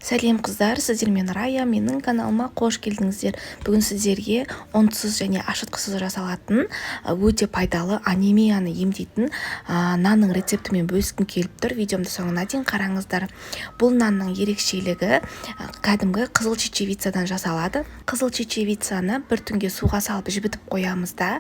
Сәлем қыздар, сіздермен Рая, менің каналыма қош келдіңіздер. Бүгін сіздерге ұнтсыз және ашытқысыз жасалатын өте пайдалы анемияны емдейтін нанның рецептімен бөліскім келіп тұр. Видеомды соңына дейін қараңыздар. Бұл нанның ерекшелігі кәдімгі қызыл чечевицадан жасалады. Қызыл чечевицаны бір түнге суға салып жібітіп қоямыз да,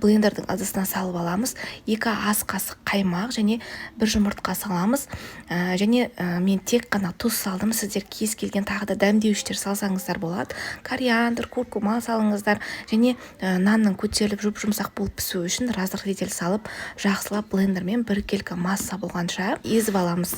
блендердің ыдысына салып аламыз. 2 ас қасық қаймақ және 1 жұмыртқа саламыз. Және мен тек қана тұз салдым. Сіздер кез келген тағы да дәмдеуіштер салсаңыздар болады. Кориандр, куркума салыңыздар. Және нанның көтеріліп жұмсақ болып пісуі үшін разрыхлитель салып, жақсылап блендермен біркелкі масса болғанша езіп аламыз.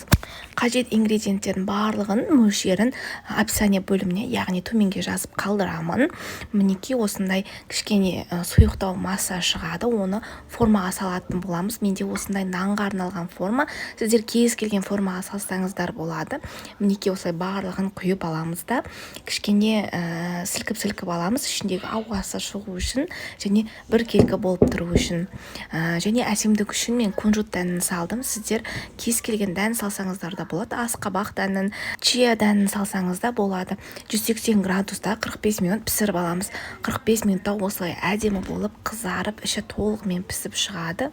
Қажет ингредиенттердің барлығын мөлшерін описание бөліміне, яғни төменге жазып қалдырамын. Мінекей осындай кішкене сұйықтау масса шығады, оны формаға салатын боламыз. Менде осындай нанға арналған форма. Сіздер кез келген формаға салсаңыздар болады. Мінекей осылай барлығын құйып аламыз да, кішкене сілкіп аламыз, ішіндегі ауасы шығу үшін және біркелкі болып тұру үшін. Және әсемдік үшін мен кунжут дәнін салдым. Сіздер кез келген дән салсаңыздар да болады. Асқабақ дәнін, чия дәнін салсаңыз да болады. 180 градуста 45 минут пісіріп аламыз. 45 минутта осылай әдемі болып қызарып, іші толығымен пісіп шығады.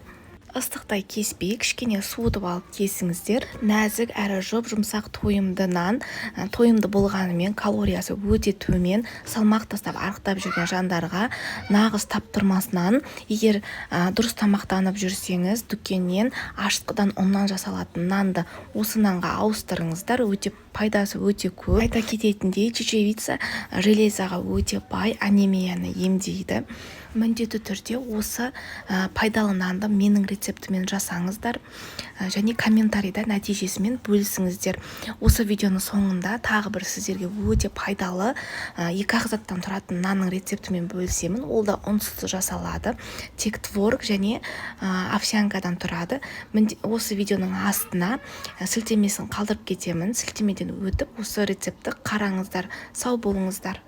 Ыстықтай кеспей, кішкене суытып алып кесіңіздер. Нәзік әрі жұмсақ тойымды нан, тойымды болғанымен калориясы өте төмен, салмақ тастап арықтап жүрген жандарға нағыз таптырмас нан. Егер дұрыс тамақтанып жүрсеңіз, дүкеннен ашытқыдан ұннан жасалатын нанды осы нанға ауыстырыңыздар. Пайдасы өте көп. Айта кететіндей, чечевица железаға өте бай, анемияны емдейді. Міндетті түрде осы пайдалы нанды менің рецептімен жасаңыздар және комментарийда нәтижесімен бөлісіңіздер. Осы видеоның соңында тағы бір сіздерге өте пайдалы 2 ағзаттан тұратын нанның рецептімен бөлісемін. Ол да ұнсыз жасалады. Тек творог және овсянкадан тұрады. Осы видеоның астына сілтемесін қалдырып кетемін. Сілтемеден өтіп осы рецепті қараңыздар. Сау болыңыздар.